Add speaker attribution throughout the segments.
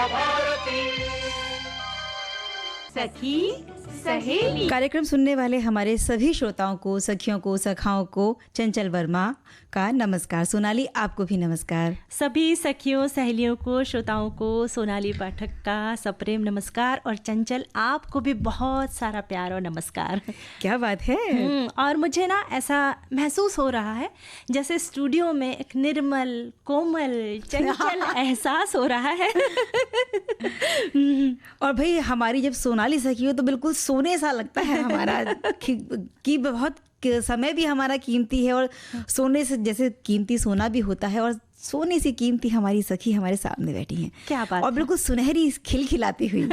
Speaker 1: भारती।
Speaker 2: सखी सहेली
Speaker 3: कार्यक्रम सुनने वाले हमारे सभी श्रोताओं को, सखियों को, सखाओं को चंचल वर्मा का नमस्कार। सोनाली, आपको भी नमस्कार।
Speaker 2: सभी सखियों सहेलियों को, श्रोताओं को सोनाली पाठक का सप्रेम नमस्कार। और चंचल, आपको भी बहुत सारा प्यार और नमस्कार।
Speaker 3: क्या बात है।
Speaker 2: और मुझे ना ऐसा महसूस हो रहा है जैसे स्टूडियो में एक निर्मल, कोमल, चंचल एहसास हो रहा है।
Speaker 3: और भाई, हमारी जब सोनाली सखी हो तो बिल्कुल सोने सा लगता है हमारा कि बहुत समय भी हमारा कीमती है, और सोने से जैसे कीमती सोना भी होता है, और सोने से कीमती हमारी सखी हमारे सामने बैठी हैं।
Speaker 2: क्या बात
Speaker 3: और बिल्कुल सुनहरी खिलखिलाती हुई।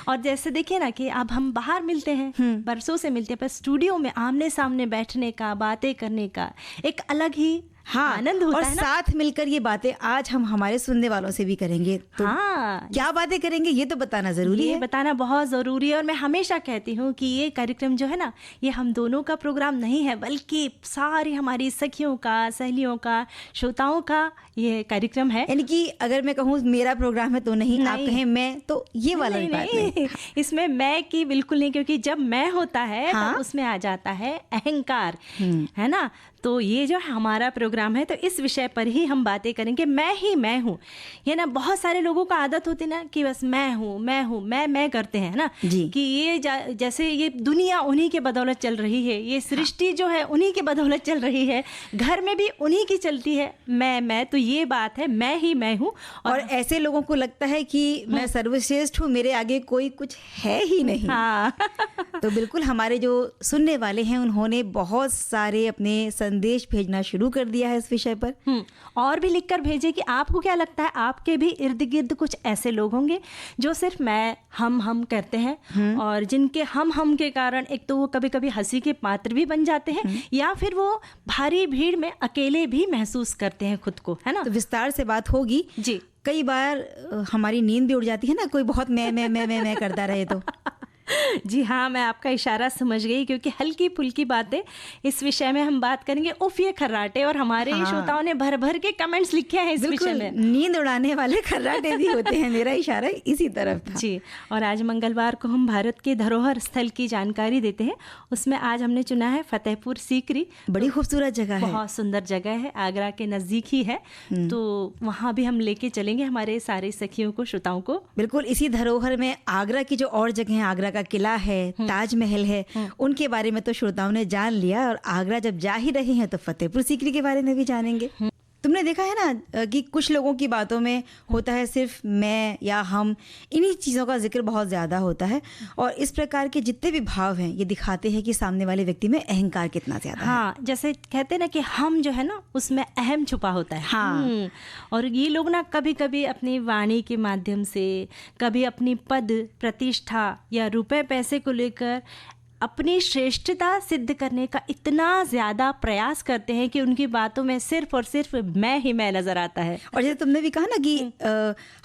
Speaker 2: और जैसे देखिए ना कि अब हम बाहर मिलते हैं, बरसों से मिलते हैं, पर स्टूडियो में आमने सामने बैठने का, बातें करने का एक अलग ही आनंद होता है ना।
Speaker 3: साथ मिलकर ये बातें आज हम हमारे सुनने वालों से भी करेंगे। तो क्या बातें करेंगे ये तो बताना जरूरी है।
Speaker 2: बताना बहुत जरूरी है। और मैं हमेशा कहती हूँ कि ये कार्यक्रम जो है ना, ये हम दोनों का प्रोग्राम नहीं है, बल्कि सारी हमारी सखियों का, सहेलियों का, श्रोताओं का ये कार्यक्रम है।
Speaker 3: यानी कि अगर मैं कहूँ मेरा प्रोग्राम है तो नहीं, आप कहें मैं, तो ये वाला
Speaker 2: नहीं,
Speaker 3: बात नहीं।
Speaker 2: इसमें मैं की बिल्कुल नहीं, क्योंकि जब मैं होता है तो उसमें आ जाता है अहंकार, है ना। तो ये जो हमारा प्रोग्राम है, तो इस विषय पर ही हम बातें करेंगे। मैं ही मैं हूँ, ये ना बहुत सारे लोगों का आदत होती ना कि बस मैं हूँ मैं हूँ मैं करते हैं ना, कि ये जैसे ये दुनिया उन्हीं के बदौलत चल रही है, ये सृष्टि जो है उन्हीं के बदौलत चल रही है, घर में भी उन्हीं की चलती है, मैं। तो ये बात है, मैं ही मैं हूँ।
Speaker 3: और ऐसे लोगों को लगता है कि मैं सर्वश्रेष्ठ हूँ, मेरे आगे कोई कुछ है ही नहीं। तो बिल्कुल हमारे जो सुनने वाले हैं उन्होंने बहुत सारे अपने संदेश भेजना शुरू कर दिया है इस विषय पर।
Speaker 2: और भी लिखकर भेजे कि आपको क्या लगता है, आपके भी इर्द गिर्द कुछ ऐसे लोग होंगे जो सिर्फ मैं हम करते हैं, और जिनके हम के कारण एक तो वो कभी कभी हंसी के पात्र भी बन जाते हैं, या फिर वो भारी भीड़ में अकेले भी महसूस करते हैं खुद को, है ना।
Speaker 3: तो विस्तार से बात होगी
Speaker 2: जी।
Speaker 3: कई बार हमारी नींद भी उड़ जाती है ना, कोई बहुत मैं करता रहे तो।
Speaker 2: जी हाँ, मैं आपका इशारा समझ गई, क्योंकि हल्की फुल्की बातें इस विषय में हम बात करेंगे। उफ ये खर्राटे, और हमारे श्रोताओं ने भर भर के कमेंट्स लिखे हैं इस विषय में।
Speaker 3: नींद उड़ाने वाले खर्राटे भी होते हैं। मेरा इशारा इसी तरफ था।
Speaker 2: जी। और आज मंगलवार को हम भारत के धरोहर स्थल की जानकारी देते हैं। उसमें आज हमने चुना है फतेहपुर सीकरी।
Speaker 3: बड़ी खूबसूरत जगह है,
Speaker 2: बहुत सुंदर जगह है, आगरा के नजदीक ही है। तो वहाँ भी हम लेके चलेंगे हमारे सारे सखियों को, श्रोताओं को।
Speaker 3: बिल्कुल। इसी धरोहर में आगरा की जो और जगह है, आगरा का किला है, ताजमहल है, उनके बारे में तो श्रोताओं ने जान लिया, और आगरा जब जा ही रहे हैं तो फतेहपुर सीकरी के बारे में भी जानेंगे। तुमने देखा है ना कि कुछ लोगों की बातों में होता है सिर्फ मैं या हम, इन्हीं चीज़ों का जिक्र बहुत ज़्यादा होता है, और इस प्रकार के जितने भी भाव हैं ये दिखाते हैं कि सामने वाले व्यक्ति में अहंकार कितना ज़्यादा है।
Speaker 2: जैसे कहते हैं ना कि हम जो है ना उसमें अहम छुपा होता है। और ये लोग ना कभी कभी अपनी वाणी के माध्यम से, कभी अपनी पद प्रतिष्ठा या रुपए पैसे को लेकर अपनी श्रेष्ठता सिद्ध करने का इतना ज़्यादा प्रयास करते हैं कि उनकी बातों में सिर्फ और सिर्फ मैं ही मैं नज़र आता है।
Speaker 3: और जैसे तुमने भी कहा ना कि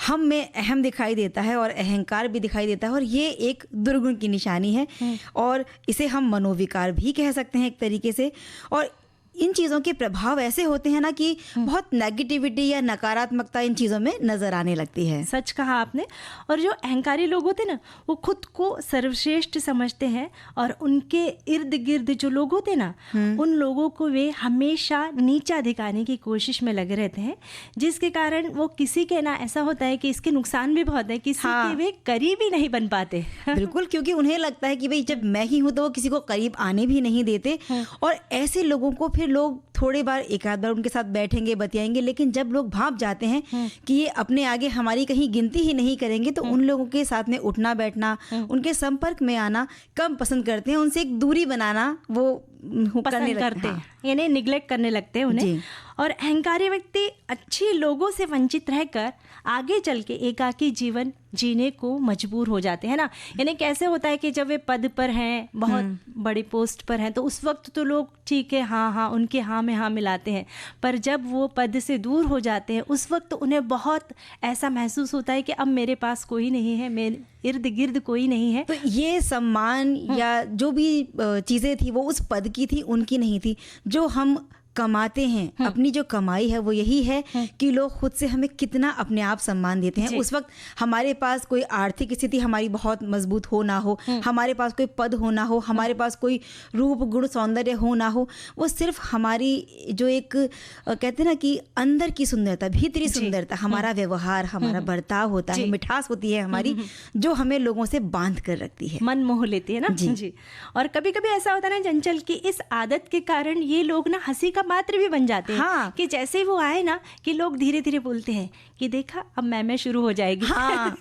Speaker 3: हम में अहम दिखाई देता है और अहंकार भी दिखाई देता है, और ये एक दुर्गुण की निशानी है, और इसे हम मनोविकार भी कह सकते हैं एक तरीके से। और इन चीज़ों के प्रभाव ऐसे होते हैं ना कि बहुत नेगेटिविटी या नकारात्मकता इन चीज़ों में नज़र आने लगती है।
Speaker 2: सच कहा आपने। और जो अहंकारी लोग होते हैं ना, वो खुद को सर्वश्रेष्ठ समझते हैं, और उनके इर्द गिर्द जो लोग होते हैं ना, उन लोगों को वे हमेशा नीचा दिखाने की कोशिश में लगे रहते हैं, जिसके कारण वो किसी के ना ऐसा होता है कि इसके नुकसान भी बहुत है, किसी के वे करीब ही नहीं बन पाते।
Speaker 3: बिल्कुल, क्योंकि उन्हें लगता है कि भाई जब मैं ही हूँ तो वो किसी को करीब आने भी नहीं देते। और ऐसे लोगों को फिर लोग थोड़ी बार, एक आध बार उनके साथ बैठेंगे, बतियाएंगे, लेकिन जब लोग भांप जाते हैं कि ये अपने आगे हमारी कहीं गिनती ही नहीं करेंगे, तो उन लोगों के साथ में उठना बैठना, उनके संपर्क में आना कम पसंद करते हैं, उनसे एक दूरी बनाना वो
Speaker 2: पसंद करते हैं, यानी निग्लेक्ट करने लगते हैं उन्हें। और अहंकारी व्यक्ति अच्छे लोगों से वंचित रहकर आगे चल के एकाकी जीवन जीने को मजबूर हो जाते हैं ना। यानी कैसे होता है कि जब वे पद पर हैं, बहुत बड़ी पोस्ट पर हैं, तो उस वक्त तो लोग ठीक है हाँ उनके हाँ में हाँ मिलाते हैं, पर जब वो पद से दूर हो जाते हैं उस वक्त उन्हें बहुत ऐसा महसूस होता है कि अब मेरे पास कोई नहीं है, मेरे इर्द गिर्द कोई नहीं है।
Speaker 3: तो ये सम्मान या जो भी चीज़ें थी वो उस पद की थी, उनकी नहीं थी। जो हम कमाते हैं, अपनी जो कमाई है वो यही है कि लोग खुद से हमें कितना अपने आप सम्मान देते हैं। उस वक्त हमारे पास कोई आर्थिक स्थिति हमारी बहुत मजबूत हो ना हो, हमारे पास कोई पद हो ना हो, हमारे पास कोई रूप गुण सौंदर्य हो ना हो, वो सिर्फ हमारी जो एक कहते हैं ना कि अंदर की सुंदरता, भीतरी सुंदरता, हमारा व्यवहार, हमारा बर्ताव होता है, मिठास होती है हमारी, जो हमें लोगों से बांध कर रखती है,
Speaker 2: मन मोह लेती है ना। जी। और कभी कभी ऐसा होता है ना चंचल की इस आदत के कारण ये लोग ना हंसी का पात्र भी बन जाते हैं। हाँ। कि जैसे ही वो आए ना कि लोग धीरे धीरे बोलते हैं कि देखा अब मैं शुरू हो जाएगी।
Speaker 3: हाँ।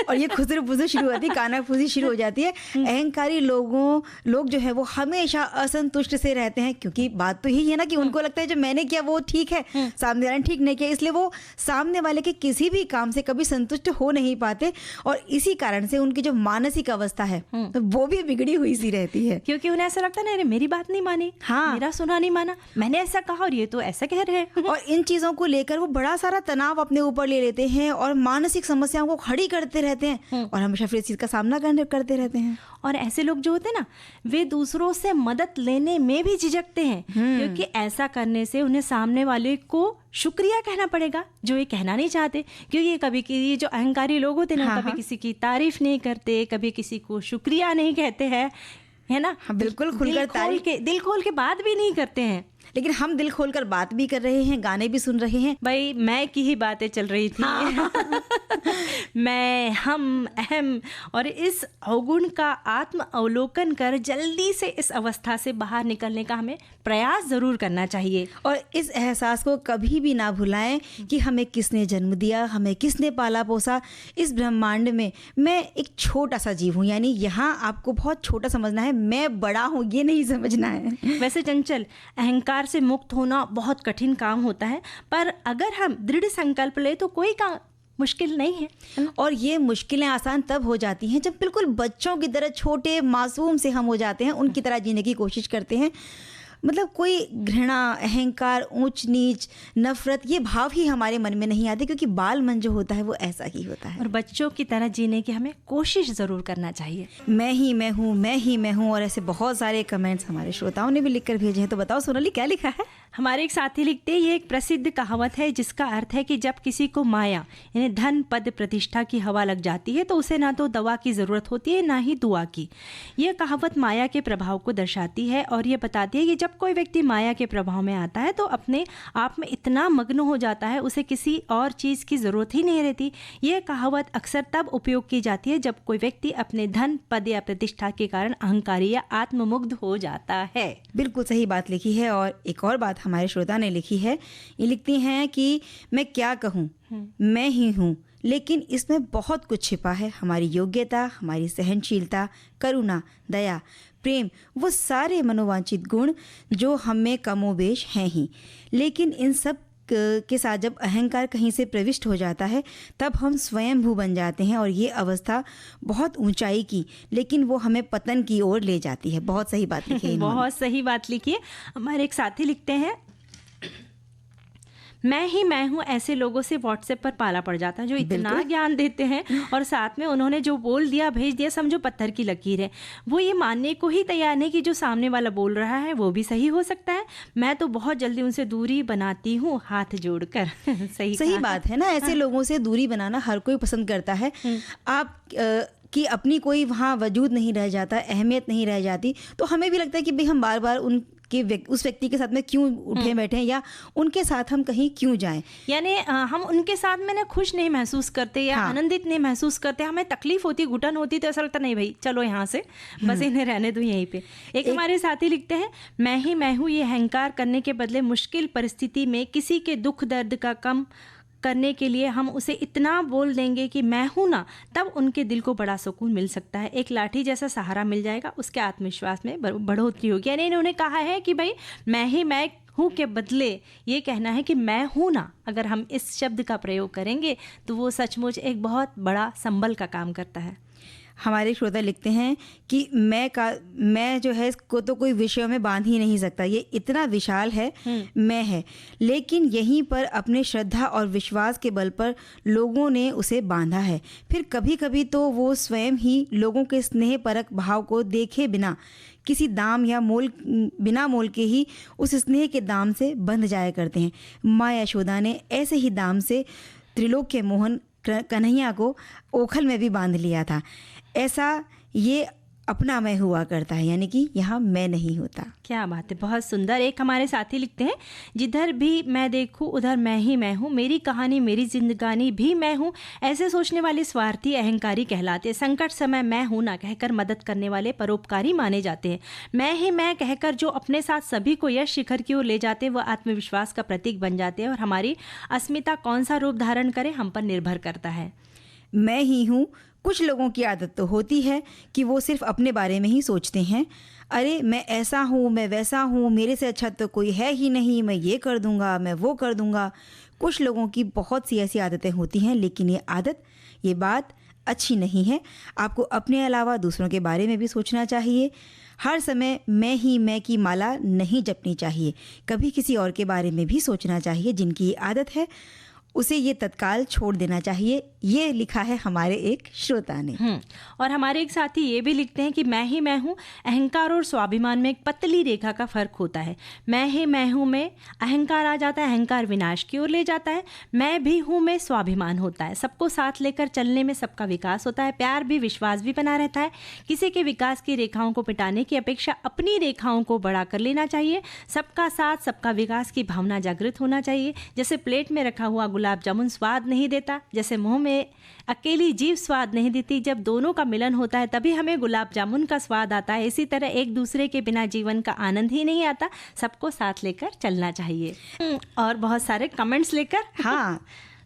Speaker 3: और ये खुसर फुसर शुरू होती है, कानाफूसी शुरू हो जाती है। अहंकारी लोग जो है वो हमेशा असंतुष्ट से रहते हैं, क्योंकि बात तो यही है ना कि उनको लगता है जो मैंने किया वो ठीक है, सामने वाले ने ठीक नहीं किया, इसलिए वो सामने वाले के किसी भी काम से कभी संतुष्ट हो नहीं पाते, और इसी कारण से उनकी जो मानसिक अवस्था है तो वो भी बिगड़ी हुई सी रहती है,
Speaker 2: क्योंकि उन्हें ऐसा लगता है ना मेरी बात नहीं मानी, हाँ, मेरा सुना नहीं माना, मैंने ऐसा कहा और ये तो ऐसा कह रहे हैं।
Speaker 3: और इन चीजों को लेकर वो बड़ा सारा तनाव अपने ऊपर ले लेते हैं और मानसिक समस्याओं को खड़ी करते रहते हैं और हमेशा फिर इस चीज का सामना करते रहते हैं।
Speaker 2: और ऐसे लोग जो होते हैं ना वे दूसरों से मदद लेने में भी झिझकते हैं, क्योंकि ऐसा करने से उन्हें सामने वाले को शुक्रिया कहना पड़ेगा जो ये कहना नहीं चाहते। क्योंकि कभी ये जो अहंकारी लोग होते हैं ना, कभी किसी की तारीफ नहीं करते, कभी किसी को शुक्रिया नहीं कहते हैं, है ना।
Speaker 3: बिल्कुल खुलकर
Speaker 2: दिल खोल के बात भी नहीं करते हैं।
Speaker 3: लेकिन हम दिल खोलकर बात भी कर रहे हैं, गाने भी सुन रहे हैं।
Speaker 2: भाई मैं की ही बातें चल रही थी। हाँ। मैं, हम, अहम, और इस अवगुण का आत्म अवलोकन कर जल्दी से इस अवस्था से बाहर निकलने का हमें प्रयास जरूर करना चाहिए।
Speaker 3: और इस एहसास को कभी भी ना भुलाएं कि हमें किसने जन्म दिया, हमें किसने पाला पोसा। इस ब्रह्मांड में मैं एक छोटा सा जीव हूँ, यानी यहाँ आपको बहुत छोटा समझना है, मैं बड़ा हूँ ये नहीं समझना है।
Speaker 2: वैसे चंचल, अहंकार से मुक्त होना बहुत कठिन काम होता है, पर अगर हम दृढ़ संकल्प ले तो कोई काम मुश्किल नहीं है।
Speaker 3: और ये मुश्किलें आसान तब हो जाती हैं जब बिल्कुल बच्चों की तरह, छोटे मासूम से हम हो जाते हैं, उनकी तरह जीने की कोशिश करते हैं। मतलब कोई घृणा, अहंकार, ऊंच नीच, नफरत, ये भाव ही हमारे मन में नहीं आते, क्योंकि बाल मन जो होता है वो ऐसा ही होता है।
Speaker 2: और बच्चों की तरह जीने की हमें कोशिश ज़रूर करना चाहिए।
Speaker 3: मैं ही मैं हूँ, मैं ही मैं हूँ। और ऐसे बहुत सारे कमेंट्स हमारे श्रोताओं ने भी लिखकर भेजे हैं, तो बताओ सोनाली क्या लिखा है।
Speaker 2: हमारे एक साथी लिखते हैं, ये एक प्रसिद्ध कहावत है जिसका अर्थ है कि जब किसी को माया यानी धन, पद, प्रतिष्ठा की हवा लग जाती है तो उसे ना तो दवा की ज़रूरत होती है ना ही दुआ की। यह कहावत माया के प्रभाव को दर्शाती है और ये बताती है कि जब कोई व्यक्ति माया के प्रभाव में आता है तो अपने आप में इतना मग्न हो जाता है उसे किसी और चीज़ की ज़रूरत ही नहीं रहती। यह कहावत अक्सर तब उपयोग की जाती है जब कोई व्यक्ति अपने धन, पद या प्रतिष्ठा के कारण अहंकारी या आत्ममुग्ध हो जाता है।
Speaker 3: बिल्कुल सही बात लिखी है। और एक और बात हमारे श्रोता ने लिखी है, ये लिखती हैं कि मैं क्या कहूँ, मैं ही हूँ, लेकिन इसमें बहुत कुछ छिपा है। हमारी योग्यता, हमारी सहनशीलता, करुणा, दया, प्रेम, वो सारे मनोवांछित गुण जो हमें कमोबेश हैं ही, लेकिन इन सब के साथ जब अहंकार कहीं से प्रविष्ट हो जाता है तब हम स्वयंभू बन जाते हैं और ये अवस्था बहुत ऊंचाई की, लेकिन वो हमें पतन की ओर ले जाती है। बहुत सही बात लिखी है।
Speaker 2: बहुत सही बात लिखी है। हमारे एक साथी लिखते हैं, मैं ही मैं हूँ ऐसे लोगों से व्हाट्सएप पर पाला पड़ जाता है जो इतना ज्ञान देते हैं और साथ में उन्होंने जो बोल दिया भेज दिया समझो पत्थर की लकीर है। वो ये मानने को ही तैयार नहीं कि जो सामने वाला बोल रहा है वो भी सही हो सकता है। मैं तो बहुत जल्दी उनसे दूरी बनाती हूँ हाथ जोड़कर। सही
Speaker 3: बात है ना। ऐसे लोगों से दूरी बनाना हर कोई पसंद करता है। आप कि अपनी कोई वहाँ वजूद नहीं रह जाता, अहमियत नहीं रह जाती, तो हमें भी लगता है कि भाई हम बार बार उस व्यक्ति के साथ में क्यों उठे बैठे हैं या उनके साथ हम कहीं क्यों जाएं।
Speaker 2: यानी हम उनके साथ में ना खुश नहीं महसूस करते या आनंदित नहीं महसूस करते, हमें तकलीफ होती, घुटन होती, तो ऐसा लगता नहीं भाई चलो यहाँ से बस इन्हें रहने दो यहीं पे। एक हमारे साथी लिखते हैं, मैं ही मैं हूँ ये अहंकार करने के बदले मुश्किल परिस्थिति में किसी के दुख दर्द का कम करने के लिए हम उसे इतना बोल देंगे कि मैं हूं ना, तब उनके दिल को बड़ा सुकून मिल सकता है। एक लाठी जैसा सहारा मिल जाएगा, उसके आत्मविश्वास में बढ़ोतरी होगी। यानी इन्होंने कहा है कि भाई मैं ही मैं हूँ के बदले ये कहना है कि मैं हूँ ना, अगर हम इस शब्द का प्रयोग करेंगे तो वो सचमुच एक बहुत बड़ा संबल का काम करता है।
Speaker 3: हमारे श्रोता लिखते हैं कि मैं जो है इसको तो कोई विषयों में बांध ही नहीं सकता, ये इतना विशाल है, मैं है। लेकिन यहीं पर अपने श्रद्धा और विश्वास के बल पर लोगों ने उसे बांधा है। फिर कभी कभी तो वो स्वयं ही लोगों के स्नेह परक भाव को देखे बिना किसी दाम या बिना मोल के ही उस स्नेह के दाम से बंध जाया करते हैं। माँ यशोदा ने ऐसे ही दाम से त्रिलोक्य मोहन कन्हैया को ओखल में भी बांध लिया था। ऐसा ये अपना मैं हुआ करता है, यानी कि यहाँ मैं नहीं होता।
Speaker 2: क्या बात है, बहुत सुंदर। एक हमारे साथी लिखते हैं, जिधर भी मैं देखूं उधर मैं ही मैं हूँ, मेरी कहानी मेरी जिंदगानी भी मैं हूँ। ऐसे सोचने वाले स्वार्थी अहंकारी कहलाते, संकट समय मैं हूँ ना कहकर मदद करने वाले परोपकारी माने जाते हैं। मैं ही मैं कहकर जो अपने साथ सभी को यश शिखर की ओर ले जाते हैं, वह आत्मविश्वास का प्रतीक बन जाते हैं। और हमारी अस्मिता कौन सा रूप धारण करे हम पर निर्भर करता है।
Speaker 3: मैं ही हूँ। कुछ लोगों की आदत तो होती है कि वो सिर्फ अपने बारे में ही सोचते हैं। अरे मैं ऐसा हूँ, मैं वैसा हूँ, मेरे से अच्छा तो कोई है ही नहीं, मैं ये कर दूँगा, मैं वो कर दूँगा। कुछ लोगों की बहुत सी ऐसी आदतें होती हैं, लेकिन ये बात अच्छी नहीं है। आपको अपने अलावा दूसरों के बारे में भी सोचना चाहिए। हर समय मैं ही मैं की माला नहीं जपनी चाहिए। कभी किसी और के बारे में भी सोचना चाहिए। जिनकी ये आदत है उसे ये तत्काल छोड़ देना चाहिए। ये लिखा है हमारे एक श्रोता ने।
Speaker 2: और हमारे एक साथी ये भी लिखते हैं कि मैं ही मैं हूँ, अहंकार और स्वाभिमान में एक पतली रेखा का फर्क होता है। मैं ही मैं हूँ में अहंकार आ जाता है, अहंकार विनाश की ओर ले जाता है। मैं भी हूँ में स्वाभिमान होता है। सबको साथ लेकर चलने में सबका विकास होता है, प्यार भी विश्वास भी बना रहता है। किसी के विकास की रेखाओं को मिटाने की अपेक्षा अपनी रेखाओं को बढ़ा कर लेना चाहिए। सबका साथ सबका विकास की भावना जागृत होना चाहिए। जैसे प्लेट में रखा हुआ गुलाब जामुन स्वाद नहीं देता, जैसे मुंह में अकेली जीभ स्वाद नहीं देती, जब दोनों का मिलन होता है तभी हमें गुलाब जामुन का स्वाद आता है। इसी तरह एक दूसरे के बिना जीवन का आनंद ही नहीं आता। सबको साथ लेकर चलना चाहिए। और बहुत सारे कमेंट्स लेकर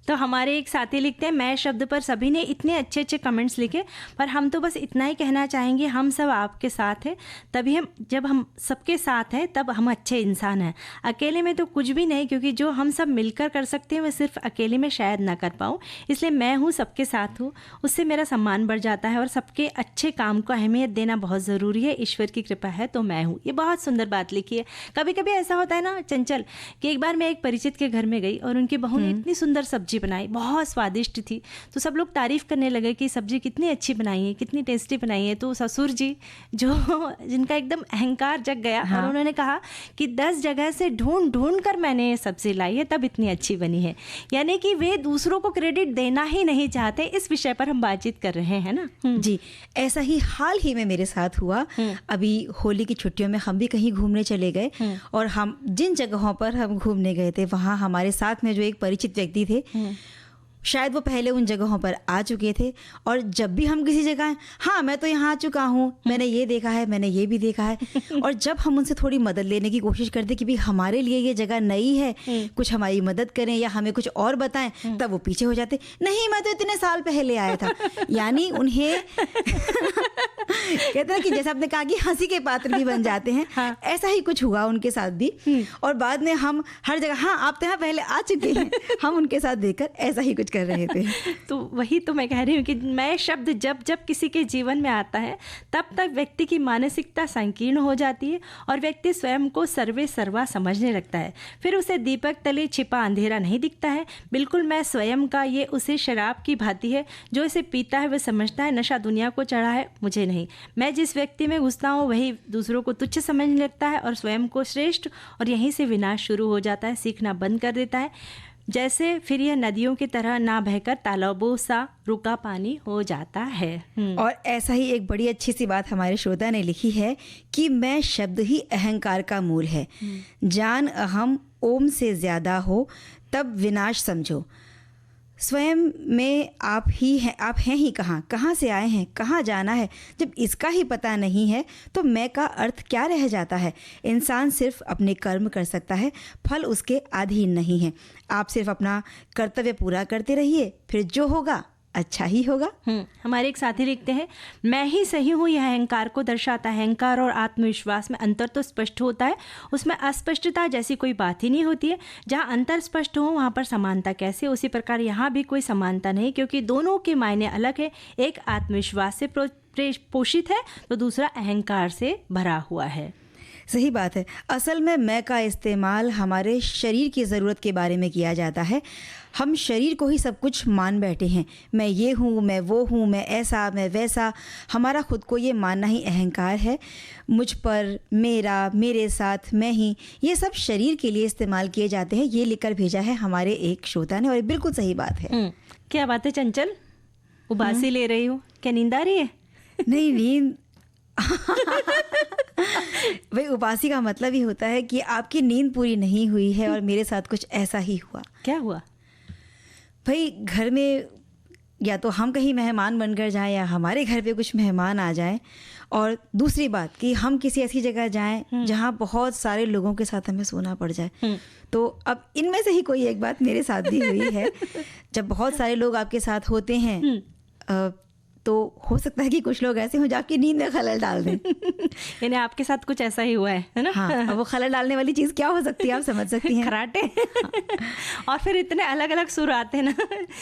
Speaker 2: तो हमारे एक साथी लिखते हैं, मैं शब्द पर सभी ने इतने अच्छे अच्छे कमेंट्स लिखे, पर हम तो बस इतना ही कहना चाहेंगे, हम सब आपके साथ हैं। तभी जब हम सबके साथ हैं तब हम अच्छे इंसान हैं। अकेले में तो कुछ भी नहीं, क्योंकि जो हम सब मिलकर कर सकते हैं वह सिर्फ अकेले में शायद ना कर पाऊँ। इसलिए मैं हूँ, सबके साथ हूँ, उससे मेरा सम्मान बढ़ जाता है। और सबके अच्छे काम को अहमियत देना बहुत ज़रूरी है। ईश्वर की कृपा है तो मैं हूँ। ये बहुत सुंदर बात लिखी है। कभी कभी ऐसा होता है ना चंचल, कि एक बार मैं एक परिचित के घर में गई और उनकी बहू ने इतनी सुंदर सब्जी बनाई, बहुत स्वादिष्ट थी। तो सब लोग तारीफ करने लगे कि सब्जी कितनी अच्छी बनाई है, कितनी टेस्टी बनाई है। तो ससुर जी जिनका एकदम अहंकार जग गया, और उन्होंने कहा कि 10 जगह से ढूंढ ढूंढ कर मैंने ये सब्जी लाई है, तब इतनी अच्छी बनी है। यानी कि वे दूसरों को क्रेडिट देना ही नहीं चाहते। इस विषय पर हम बातचीत कर रहे हैं ना।
Speaker 3: जी, ऐसा ही हाल ही में मेरे साथ हुआ। अभी होली की छुट्टियों में हम भी कहीं घूमने चले गए, और हम जिन जगहों पर हम घूमने गए थे वहाँ हमारे साथ में जो एक परिचित व्यक्ति थे, शायद वो पहले उन जगहों पर आ चुके थे। और जब भी हम किसी जगह, हाँ मैं तो यहाँ आ चुका हूँ, मैंने ये देखा है, मैंने ये भी देखा है। और जब हम उनसे थोड़ी मदद लेने की कोशिश करते कि भाई हमारे लिए ये जगह नई है, कुछ हमारी मदद करें या हमें कुछ और बताएं, तब वो पीछे हो जाते, नहीं मैं तो इतने साल पहले आया था। यानी उन्हें कहते हैं कि जैसे आपने कहा कि हंसी के पात्र भी बन जाते हैं, ऐसा ही कुछ हुआ उनके साथ भी। और बाद में हम हर जगह, हाँ आप तो यहाँ पहले आ चुके हैं, हम उनके साथ देखकर ऐसा ही कुछ कर रहे थे।
Speaker 2: तो वही तो मैं कह रही हूँ कि मैं शब्द जब जब किसी के जीवन में आता है तब तक व्यक्ति की मानसिकता संकीर्ण हो जाती है और व्यक्ति स्वयं को सर्वे सर्वा समझने लगता है। फिर उसे दीपक तले छिपा अंधेरा नहीं दिखता है। बिल्कुल मैं स्वयं का ये उसे शराब की भांति है, जो इसे पीता है वह समझता है नशा दुनिया को चढ़ा है, मुझे नहीं। मैं जिस व्यक्ति में घुसता हूँ वही दूसरों को तुच्छ समझने लगता है और स्वयं को श्रेष्ठ, और यहीं से विनाश शुरू हो जाता है, सीखना बंद कर देता है। जैसे फिर यह नदियों की तरह ना बहकर तालाबों सा रुका पानी हो जाता है।
Speaker 3: और ऐसा ही एक बड़ी अच्छी सी बात हमारे श्रोता ने लिखी है कि मैं शब्द ही अहंकार का मूल है। जान अहम ओम से ज्यादा हो तब विनाश समझो। स्वयं में आप हैं ही कहाँ से आए हैं, कहाँ जाना है। जब इसका ही पता नहीं है तो मैं का अर्थ क्या रह जाता है। इंसान सिर्फ अपने कर्म कर सकता है, फल उसके अधीन नहीं है। आप सिर्फ अपना कर्तव्य पूरा करते रहिए, फिर जो होगा अच्छा ही होगा।
Speaker 2: हमारे एक साथी लिखते हैं, मैं ही सही हूँ, यह अहंकार को दर्शाता है। अहंकार और आत्मविश्वास में अंतर तो स्पष्ट होता है, उसमें अस्पष्टता जैसी कोई बात ही नहीं होती है। जहाँ अंतर स्पष्ट हो वहाँ पर समानता कैसे? उसी प्रकार यहाँ भी कोई समानता नहीं, क्योंकि दोनों के मायने अलग है। एक आत्मविश्वास से पोषित है तो दूसरा अहंकार से भरा हुआ है।
Speaker 3: सही बात है। असल में मैं का इस्तेमाल हमारे शरीर की ज़रूरत के बारे में किया जाता है। हम शरीर को ही सब कुछ मान बैठे हैं। मैं ये हूँ, मैं वो हूँ, मैं ऐसा, मैं वैसा। हमारा खुद को ये मानना ही अहंकार है। मुझ पर, मेरा, मेरे साथ, मैं ही, ये सब शरीर के लिए इस्तेमाल किए जाते हैं। ये लिखकर भेजा है हमारे एक श्रोता ने, और बिल्कुल सही बात है।
Speaker 2: क्या बात है चंचल, उबासी ले रही हो? क्या नींद आ रही है?
Speaker 3: नहीं, नींद भाई उबासी का मतलब ही होता है कि आपकी नींद पूरी नहीं हुई है, और मेरे साथ कुछ ऐसा ही हुआ।
Speaker 2: क्या हुआ?
Speaker 3: भाई घर में या तो हम कहीं मेहमान बनकर जाएं या हमारे घर पे कुछ मेहमान आ जाएं, और दूसरी बात कि हम किसी ऐसी जगह जाएं जहां बहुत सारे लोगों के साथ हमें सोना पड़ जाए। तो अब इनमें से ही कोई एक बात मेरे साथ भी हुई है। जब बहुत सारे लोग आपके साथ होते हैं तो हो सकता है कि कुछ लोग ऐसे हों जो आपकी नींद में खलल डाल दें।
Speaker 2: यानी आपके साथ कुछ ऐसा ही हुआ है ना?
Speaker 3: हाँ, अब वो खलल डालने वाली चीज़ क्या हो सकती है, आप समझ सकती हैं।
Speaker 2: खराटे। और फिर इतने अलग अलग सुर आते हैं ना।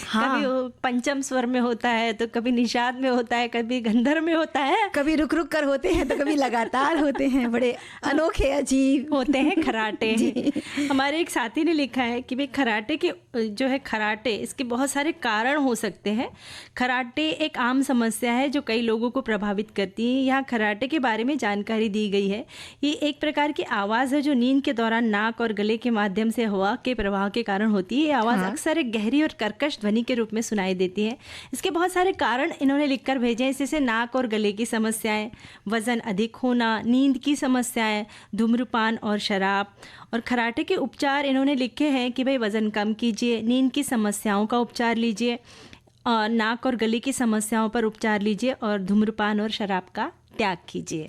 Speaker 3: हाँ।
Speaker 2: कभी वो पंचम स्वर में होता है, तो कभी निषाद में होता है, कभी गंधर्व में होता है,
Speaker 3: कभी रुक रुक कर होते हैं, तो कभी लगातार होते हैं। बड़े अनोखे अजीब
Speaker 2: होते हैं खराटे। हमारे एक साथी ने लिखा है कि भाई खराटे के जो है खराटे, इसके बहुत सारे कारण हो सकते हैं। खराटे एक आम समस्या है जो कई लोगों को प्रभावित करती है। यहाँ खराटे के बारे में जानकारी दी गई है। ये एक प्रकार की आवाज़ है जो नींद के दौरान नाक और गले के माध्यम से हवा के प्रवाह के कारण होती है। ये आवाज़ अक्सर एक गहरी और कर्कश ध्वनि के रूप में सुनाई देती है। इसके बहुत सारे कारण इन्होंने लिखकर भेजे हैं, जैसे नाक और गले की समस्याएं, वज़न अधिक होना, नींद की समस्याएं, धूम्रपान और शराब। और खराटे के उपचार इन्होंने लिखे हैं कि भाई वज़न कम कीजिए, नींद की समस्याओं का उपचार लीजिए, और नाक और गले की समस्याओं पर उपचार लीजिए, और धूम्रपान और शराब का त्याग कीजिए।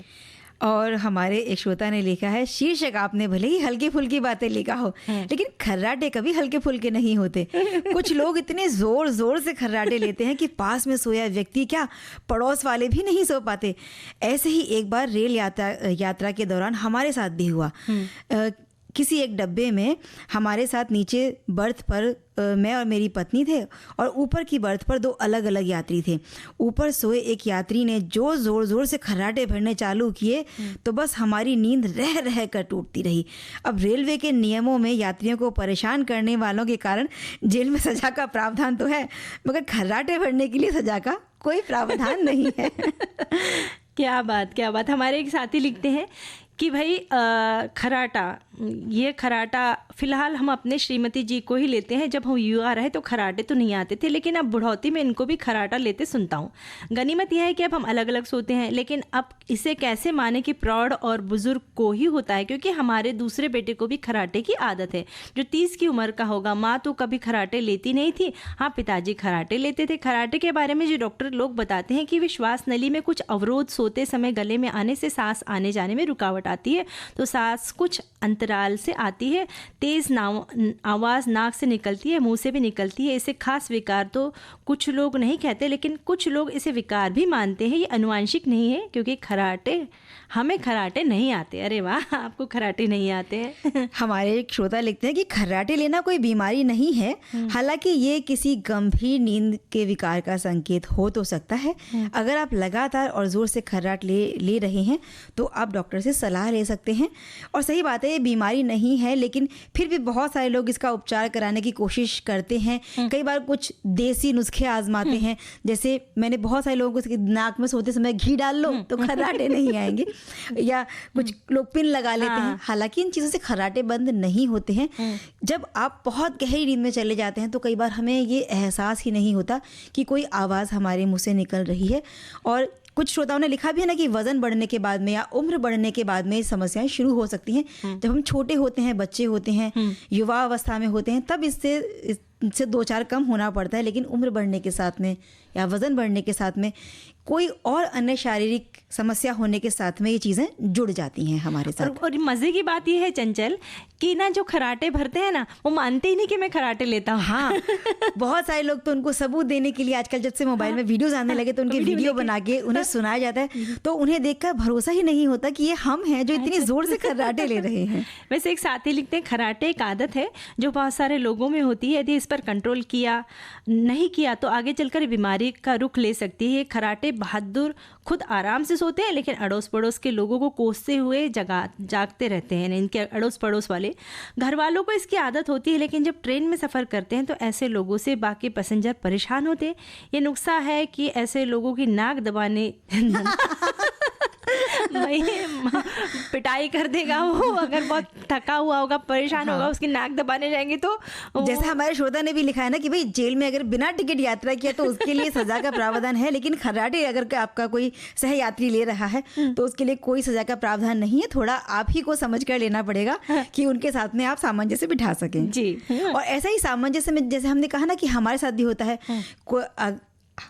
Speaker 3: और हमारे एक श्रोता ने लिखा है, शीर्षक आपने भले ही हल्की फुल्की बातें लिखा हो, लेकिन खर्राटे कभी हल्के फुल्के नहीं होते। कुछ लोग इतने जोर जोर से खर्राटे लेते हैं कि पास में सोया व्यक्ति क्या, पड़ोस वाले भी नहीं सो पाते। ऐसे ही एक बार रेल यात्रा के दौरान हमारे साथ भी हुआ। किसी एक डब्बे में हमारे साथ नीचे बर्थ पर मैं और मेरी पत्नी थे, और ऊपर की बर्थ पर दो अलग अलग यात्री थे। ऊपर सोए एक यात्री ने जो ज़ोर ज़ोर से खर्राटे भरने चालू किए तो बस हमारी नींद रह रह कर टूटती रही। अब रेलवे के नियमों में यात्रियों को परेशान करने वालों के कारण जेल में सज़ा का प्रावधान तो है, मगर खर्राटे भरने के लिए सज़ा का कोई प्रावधान नहीं है।
Speaker 2: क्या बात। हमारे एक साथी लिखते हैं कि भाई खराटा, ये खराटा फ़िलहाल हम अपने श्रीमती जी को ही लेते हैं। जब हम युवा रहे तो खराटे तो नहीं आते थे, लेकिन अब बुढ़ौती में इनको भी खराटा लेते सुनता हूँ। गनीमत यह है कि अब हम अलग अलग सोते हैं, लेकिन अब इसे कैसे माने कि प्रौढ़ और बुजुर्ग को ही होता है, क्योंकि हमारे दूसरे बेटे को भी खराटे की आदत है, जो 30 की उम्र का होगा। माँ तो कभी खराटे लेती नहीं थी, हाँ पिताजी खराटे लेते थे। खराटे के बारे में जो डॉक्टर लोग बताते हैं कि वे श्वास नली में कुछ अवरोध सोते समय गले में आने से सांस आने जाने में रुकावट आती है, तो सांस कुछ अंतराल से आती है, तेज आवाज़ नाक से निकलती है, मुंह से भी निकलती है। इसे खास विकार तो कुछ लोग नहीं कहते, लेकिन कुछ लोग इसे विकार भी मानते हैं। ये अनुवांशिक नहीं है, क्योंकि हमें खराटे नहीं आते। अरे वाह, आपको खराटे नहीं आते हैं।
Speaker 3: हमारे एक श्रोता लिखते हैं कि खर्राटे लेना कोई बीमारी नहीं है, हालांकि ये किसी गंभीर नींद के विकार का संकेत हो तो सकता है। अगर आप लगातार और जोर से खर्राट ले रहे हैं तो आप डॉक्टर से सलाह ले सकते हैं। और सही बात है, ये बीमारी नहीं है, लेकिन फिर भी बहुत सारे लोग इसका उपचार कराने की कोशिश करते हैं। कई बार कुछ देसी नुस्खे आजमाते हैं, जैसे मैंने बहुत सारे लोगों को नाक में सोते समय घी डाल लो तो खर्राटे नहीं आएंगे, या कुछ लोग पिन लगा लेते हैं। हालांकि इन चीज़ों से खर्राटे बंद नहीं होते हैं। जब आप बहुत गहरी नींद में चले जाते हैं तो कई बार हमें ये एहसास ही नहीं होता कि कोई आवाज़ हमारे मुंह से निकल रही है। और कुछ श्रोताओं ने लिखा भी है ना कि वजन बढ़ने के बाद में या उम्र बढ़ने के बाद में समस्याएं शुरू हो सकती हैं। जब हम छोटे होते हैं, बच्चे होते हैं, युवा अवस्था में होते हैं, तब इससे से 2-4 कम होना पड़ता है, लेकिन उम्र बढ़ने के साथ में या वज़न बढ़ने के साथ में कोई और अन्य शारीरिक समस्या होने के साथ में ये चीज़ें जुड़ जाती हैं हमारे साथ।
Speaker 2: और मज़े की बात ये है चंचल कि ना जो खराटे भरते हैं ना, वो मानते ही नहीं कि मैं खराटे लेता हूँ।
Speaker 3: हाँ, बहुत सारे लोग तो उनको सबूत देने के लिए आजकल जब से मोबाइल में वीडियोस आने लगे तो उनके वीडियो बना के उन्हें सुनाया जाता है, तो उन्हें देखकर भरोसा ही नहीं होता कि ये हम हैं जो इतनी जोर से खराटे ले रहे हैं।
Speaker 2: वैसे एक साथी लिखते हैं, खराटे एक आदत है जो बहुत सारे लोगों में होती है, यदि इस पर कंट्रोल नहीं किया तो आगे चलकर बीमारी का रुख ले सकती है। खराटे बहादुर खुद आराम से सोते हैं, लेकिन अड़ोस पड़ोस के लोगों को कोसते हुए जागते रहते हैं। इनके अड़ोस पड़ोस वाले घर वालों को इसकी आदत होती है, लेकिन जब ट्रेन में सफ़र करते हैं तो ऐसे लोगों से बाकी पैसेंजर परेशान होते हैं। ये नुस्खा है कि ऐसे लोगों की नाक दबाने पिटाई कर देगा वो, अगर बहुत थका हुआ होगा, परेशान होगा, उसकी नाक दबाने जाएंगे तो
Speaker 3: जैसे हमारे श्रोता ने भी लिखा है ना कि भाई जेल में अगर बिना टिकट यात्रा किया तो उसके लिए सजा का प्रावधान है, लेकिन खराटे अगर आपका कोई सहयात्री ले रहा है तो उसके लिए कोई सजा का प्रावधान नहीं है। थोड़ा आप ही को समझ कर लेना पड़ेगा कि उनके साथ में आप सामंजस्य बिठा सकें
Speaker 2: जी।
Speaker 3: और ऐसा ही सामंजस्य में जैसे हमने कहा ना कि हमारे साथ भी होता है,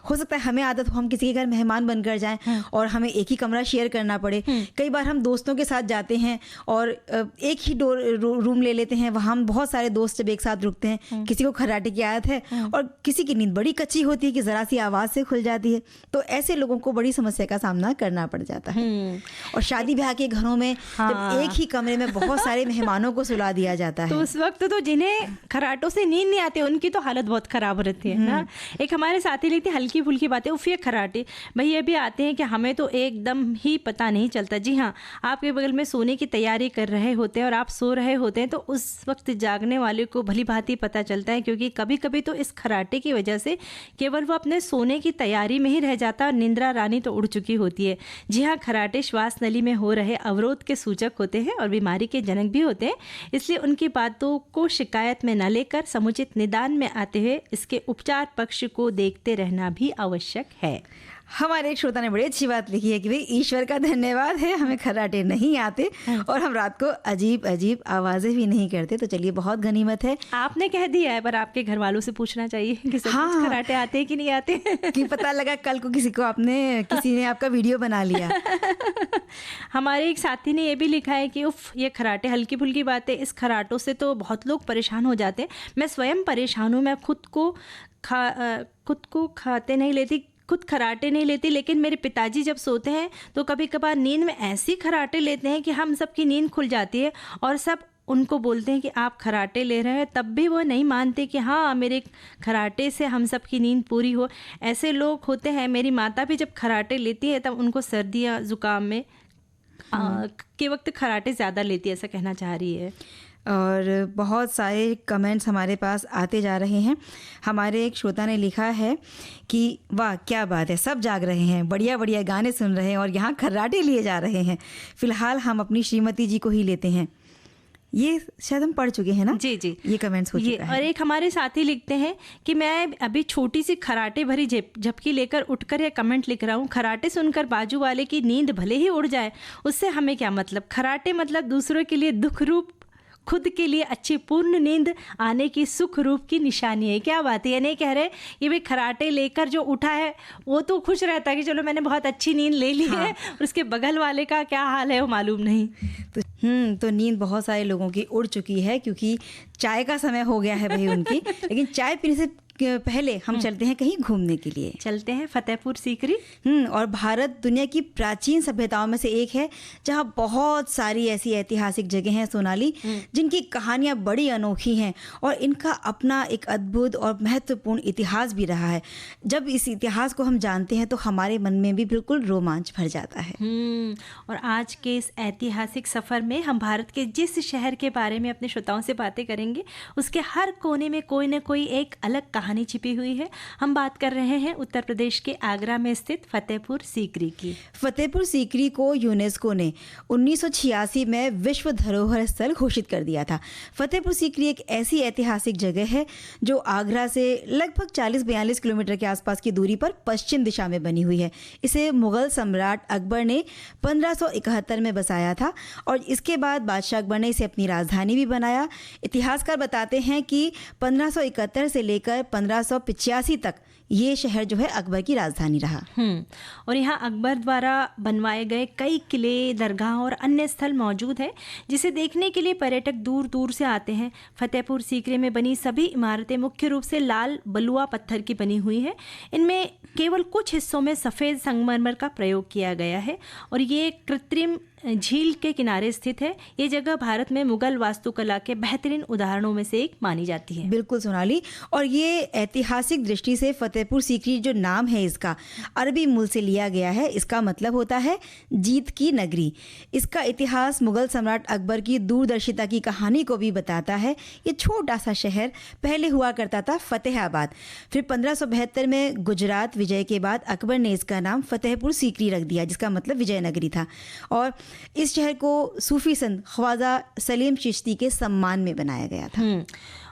Speaker 3: हो सकता है हमें आदत हो हम किसी के घर मेहमान बनकर जाएं और हमें एक ही कमरा शेयर करना पड़े। कई बार हम दोस्तों के साथ जाते हैं और एक ही रूम ले लेते हैं, वहाँ हम बहुत सारे दोस्त जब एक साथ रुकते हैं, किसी को खराटे की आदत है और किसी की नींद बड़ी कच्ची होती है कि ज़रा सी आवाज़ से खुल जाती है, तो ऐसे लोगों को बड़ी समस्या का सामना करना पड़ जाता है। और शादी ब्याह के घरों में जब एक ही कमरे में बहुत सारे मेहमानों को सुला दिया जाता है
Speaker 2: तो उस वक्त तो जिन्हें खराटों से नींद नहीं आती उनकी तो हालत बहुत ख़राब रहती है ना। एक हमारे साथी लिखते हल्की फुल्की बातें, उफ ये खराटे भाई ये भी आते हैं कि हमें तो एकदम ही पता नहीं चलता। जी हाँ, आपके बगल में सोने की तैयारी कर रहे होते हैं और आप सो रहे होते हैं तो उस वक्त जागने वाले को भली भांति पता चलता है, क्योंकि कभी कभी तो इस खराटे की वजह से केवल वो अपने सोने की तैयारी में ही रह जाता है और निंद्रा रानी तो उड़ चुकी होती है। जी हाँ, खराटे श्वास नली में हो रहे अवरोध के सूचक होते हैं और बीमारी के जनक भी होते हैं, इसलिए उनकी बातों को शिकायत में न लेकर समुचित निदान में आते हुए इसके उपचार पक्ष को देखते रहना भी आवश्यक है।
Speaker 3: हमारे एक श्रोता ने बड़ी अच्छी बात लिखी है कि भाई ईश्वर का धन्यवाद है हमें खराटे नहीं आते और हम रात को अजीब अजीब आवाज़ें भी नहीं करते, तो चलिए बहुत गनीमत है।
Speaker 2: आपने कह दिया है, पर आपके घर वालों से पूछना चाहिए कि
Speaker 3: हाँ,
Speaker 2: खराटे आते हैं कि नहीं आते
Speaker 3: कि पता लगा कल को किसी ने आपका वीडियो बना लिया।
Speaker 2: हमारे एक साथी ने ये भी लिखा है कि उफ ये खराटे हल्की फुल्की बातें, इस खराटों से तो बहुत लोग परेशान हो जाते हैं। मैं स्वयं परेशान हूँ, मैं खुद को खाते नहीं लेती, खुद खराटे नहीं लेती, लेकिन मेरे पिताजी जब सोते हैं तो कभी कभार नींद में ऐसी खराटे लेते हैं कि हम सबकी नींद खुल जाती है और सब उनको बोलते हैं कि आप खराटे ले रहे हैं, तब भी वो नहीं मानते कि हाँ मेरे खराटे से हम सब की नींद पूरी हो। ऐसे लोग होते हैं। मेरी माता भी जब खराटे लेती है तब उनको सर्दी या ज़ुकाम में के वक्त खराटे ज़्यादा लेती है, ऐसा कहना चाह रही है।
Speaker 3: और बहुत सारे कमेंट्स हमारे पास आते जा रहे हैं। हमारे एक श्रोता ने लिखा है कि वाह क्या बात है, सब जाग रहे हैं, बढ़िया बढ़िया गाने सुन रहे हैं और यहाँ खर्राटे लिए जा रहे हैं। फ़िलहाल हम अपनी श्रीमती जी को ही लेते हैं। ये शायद हम पढ़ चुके हैं ना।
Speaker 2: जी जी,
Speaker 3: ये कमेंट्स हो चुका है।
Speaker 2: और एक हमारे साथी लिखते हैं कि मैं अभी छोटी सी खराटे भरी झपकी लेकर उठकर यह कमेंट लिख रहा हूँ, खराटे सुनकर बाजू वाले की नींद भले ही उड़ जाए, उससे हमें क्या मतलब। खराटे मतलब दूसरों के लिए दुख रूप, खुद के लिए अच्छी पूर्ण नींद आने की सुख रूप की निशानी है। क्या बात है, ये नहीं कह रहे कि भाई खराटे लेकर जो उठा है वो तो खुश रहता है कि चलो मैंने बहुत अच्छी नींद ले ली है, और उसके बगल वाले का क्या हाल है वो मालूम नहीं।
Speaker 3: तो नींद बहुत सारे लोगों की उड़ चुकी है क्योंकि चाय का समय हो गया है भाई उनकी। लेकिन चाय पीने से पहले हम चलते हैं कहीं घूमने के लिए।
Speaker 2: चलते हैं फतेहपुर सीकरी।
Speaker 3: और भारत दुनिया की प्राचीन सभ्यताओं में से एक है जहाँ बहुत सारी ऐसी ऐतिहासिक जगह हैं सोनाली, जिनकी कहानियाँ बड़ी अनोखी हैं और इनका अपना एक अद्भुत और महत्वपूर्ण इतिहास भी रहा है। जब इस इतिहास को हम जानते हैं तो हमारे मन में भी बिल्कुल रोमांच भर जाता है।
Speaker 2: और आज के इस ऐतिहासिक सफ़र में हम भारत के जिस शहर के बारे में अपने श्रोताओं से बातें करेंगे, उसके हर कोने में कोई न कोई एक अलग कहानी छिपी हुई है। हम बात कर रहे हैं उत्तर प्रदेश के आगरा में स्थित फतेहपुर सीकरी की।
Speaker 3: फतेहपुर सीकरी को यूनेस्को ने 1986 में विश्व धरोहर स्थल घोषित कर दिया था। फतेहपुर सीकरी एक ऐसी ऐतिहासिक जगह है जो आगरा से लगभग 40-42 किलोमीटर के आसपास की दूरी पर पश्चिम दिशा में बनी हुई है। इसे मुगल सम्राट अकबर ने 1571 में बसाया था और इसके बाद बादशाह अकबर ने इसे अपनी राजधानी भी बनाया। इतिहासकार बताते हैं कि 1571 से लेकर 1585 तक ये शहर जो है अकबर की राजधानी रहा।
Speaker 2: और यहाँ अकबर द्वारा बनवाए गए कई किले, दरगाह और अन्य स्थल मौजूद है जिसे देखने के लिए पर्यटक दूर दूर से आते हैं। फतेहपुर सीकरी में बनी सभी इमारतें मुख्य रूप से लाल बलुआ पत्थर की बनी हुई है। इनमें केवल कुछ हिस्सों में सफ़ेद संगमरमर का प्रयोग किया गया है और ये कृत्रिम झील के किनारे स्थित है। ये जगह भारत में मुगल वास्तुकला के बेहतरीन उदाहरणों में से एक मानी जाती है।
Speaker 3: बिल्कुल सोनाली, और ये ऐतिहासिक दृष्टि से फतेहपुर सीकरी जो नाम है इसका अरबी मूल से लिया गया है। इसका मतलब होता है जीत की नगरी। इसका इतिहास मुगल सम्राट अकबर की दूरदर्शिता की कहानी को भी बताता है। ये छोटा सा शहर पहले हुआ करता था फतेहाबाद, फिर 1572 में गुजरात विजय के बाद अकबर ने इसका नाम फतेहपुर सीकरी रख दिया, जिसका मतलब विजयनगरी था। और इस शहर को सूफी संत ख्वाजा सलीम चिश्ती के सम्मान में बनाया गया था।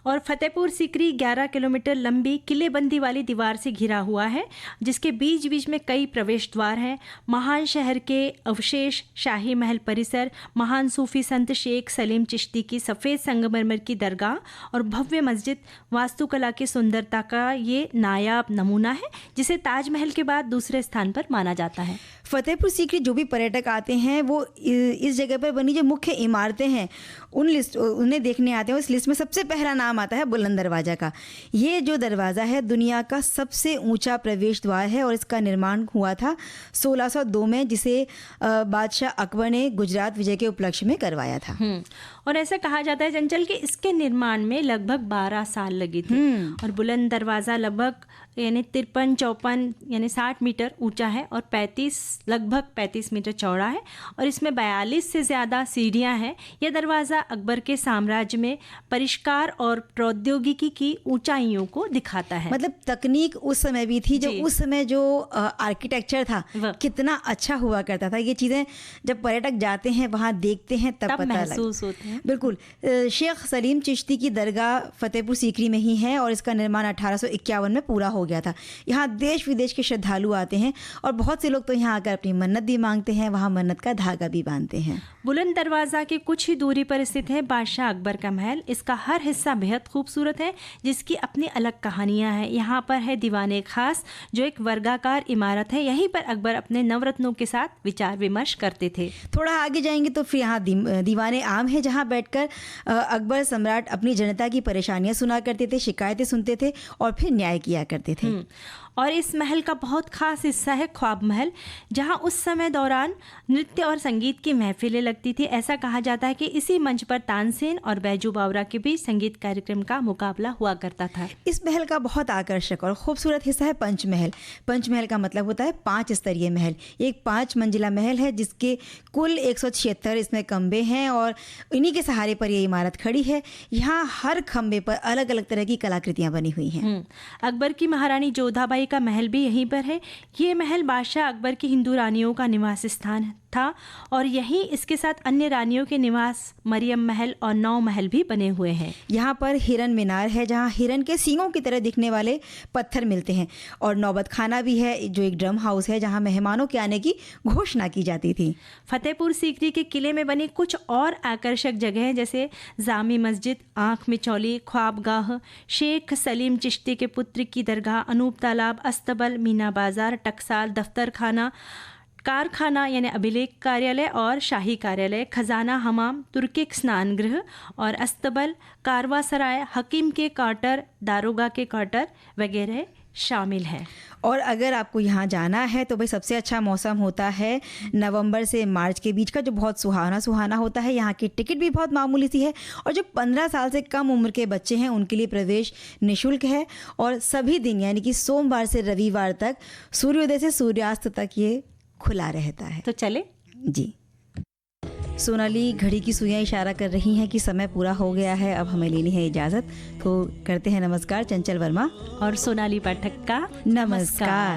Speaker 2: और फतेहपुर सीकरी 11 किलोमीटर लंबी किलेबंदी वाली दीवार से घिरा हुआ है, जिसके बीच बीच में कई प्रवेश द्वार हैं। महान शहर के अवशेष, शाही महल परिसर, महान सूफी संत शेख सलीम चिश्ती की सफ़ेद संगमरमर की दरगाह और भव्य मस्जिद वास्तुकला की सुंदरता का ये नायाब नमूना है, जिसे ताजमहल के बाद दूसरे स्थान पर माना जाता है।
Speaker 3: फतेहपुर सीकरी जो भी पर्यटक आते हैं वो इस जगह पर बनी जो मुख्य इमारतें हैं उन्हें देखने आते हैं। उस लिस्ट में सबसे पहला नाम आता है बुलंद दरवाज़ा का। ये जो दरवाज़ा है दुनिया का सबसे ऊंचा प्रवेश द्वार है और इसका निर्माण हुआ था 1602 में, जिसे बादशाह अकबर ने गुजरात विजय के उपलक्ष्य में करवाया था।
Speaker 2: और ऐसा कहा जाता है चंचल कि इसके निर्माण में लगभग 12 साल लगे थे। और बुलंद दरवाज़ा लगभग 53-54 यानी 60 मीटर ऊंचा है और लगभग 35 मीटर चौड़ा है और इसमें 42 से ज़्यादा सीढ़ियां हैं। यह दरवाज़ा अकबर के साम्राज्य में परिष्कार और प्रौद्योगिकी की ऊंचाइयों को दिखाता है।
Speaker 3: मतलब तकनीक उस समय भी थी, जो उस समय जो आर्किटेक्चर था कितना अच्छा हुआ करता था। ये चीज़ें जब पर्यटक जाते हैं वहाँ देखते हैं तब पता
Speaker 2: महसूस होते हैं।
Speaker 3: बिल्कुल। शेख सलीम चिश्ती की दरगाह फतेहपुर सीकरी में ही है और इसका निर्माण 1851 में पूरा हो गया था। यहाँ देश विदेश के श्रद्धालु आते हैं और बहुत से लोग तो यहाँ आकर अपनी मन्नत भी मांगते हैं, वहाँ मन्नत का धागा भी बांधते हैं।
Speaker 2: बुलंद दरवाज़ा के कुछ ही दूरी पर स्थित है बादशाह अकबर का महल। इसका हर हिस्सा बेहद खूबसूरत है, जिसकी अपनी अलग कहानियाँ हैं। यहाँ पर है दीवाने खास, जो एक वर्गाकार इमारत है। यहीं पर अकबर अपने नवरत्नों के साथ विचार विमर्श करते थे।
Speaker 3: थोड़ा आगे जाएंगे तो फिर यहाँ दीवाने आम है, जहाँ बैठकर अकबर सम्राट अपनी जनता की परेशानियाँ सुना करते थे, शिकायतें सुनते थे और फिर न्याय किया करते थे।
Speaker 2: और इस महल का बहुत खास हिस्सा है ख्वाब महल, जहां उस समय दौरान नृत्य और संगीत की महफिलें लगती थी। ऐसा कहा जाता है कि इसी मंच पर तानसेन और बैजू बावरा के बीच संगीत कार्यक्रम का मुकाबला हुआ करता था। इस
Speaker 3: महल का बहुत आकर्षक और खूबसूरत हिस्सा है पंचमहल। पंचमहल का मतलब होता है 5 स्तरीय महल। ये एक 5 मंजिला महल है जिसके कुल 176 इसमें खंबे हैं और इन्हीं के सहारे पर ये इमारत खड़ी है। यहाँ हर खंबे पर अलग अलग तरह की कलाकृतियाँ बनी हुई हैं।
Speaker 2: अकबर की महारानी जोधाबाई का महल भी यहीं पर है। ये महल बादशाह अकबर की हिंदू रानियों का निवास स्थान था और यहीं इसके साथ अन्य रानियों के निवास मरियम महल और 9 महल भी बने हुए हैं।
Speaker 3: यहाँ पर हिरन मीनार है, जहाँ हिरन के सींगों की तरह दिखने वाले पत्थर मिलते हैं और नौबत खाना भी है, जो एक ड्रम हाउस है जहाँ मेहमानों के आने की घोषणा की जाती थी।
Speaker 2: फतेहपुर सीकरी के किले में बनी कुछ और आकर्षक जगह जैसे जामी मस्जिद, आँख मिचौली, ख्वाबगाह, शेख सलीम चिश्ती के पुत्र की दरगाह, अनूप तालाब, अस्तबल, मीना बाजार, टकसाल, दफ्तर खाना, कारखाना यानी अभिलेख कार्यालय और शाही कार्यालय, खजाना हमाम, तुर्किक स्नान गृह और अस्तबल, कारवा सराय, हकीम के क्वार्टर, दारोगा के क्वार्टर वगैरह शामिल है।
Speaker 3: और अगर आपको यहाँ जाना है तो भाई सबसे अच्छा मौसम होता है नवंबर से मार्च के बीच का, जो बहुत सुहाना होता है। यहाँ की टिकट भी बहुत मामूली सी है और जो 15 साल से कम उम्र के बच्चे हैं उनके लिए प्रवेश निःशुल्क है और सभी दिन यानी कि सोमवार से रविवार तक सूर्योदय से सूर्यास्त तक ये खुला रहता है।
Speaker 2: तो चले
Speaker 3: जी। सोनाली, घड़ी की सुइयां इशारा कर रही हैं कि समय पूरा हो गया है, अब हमें लेनी है इजाज़त। तो करते हैं नमस्कार चंचल वर्मा
Speaker 2: और सोनाली पाठक का
Speaker 3: नमस्कार।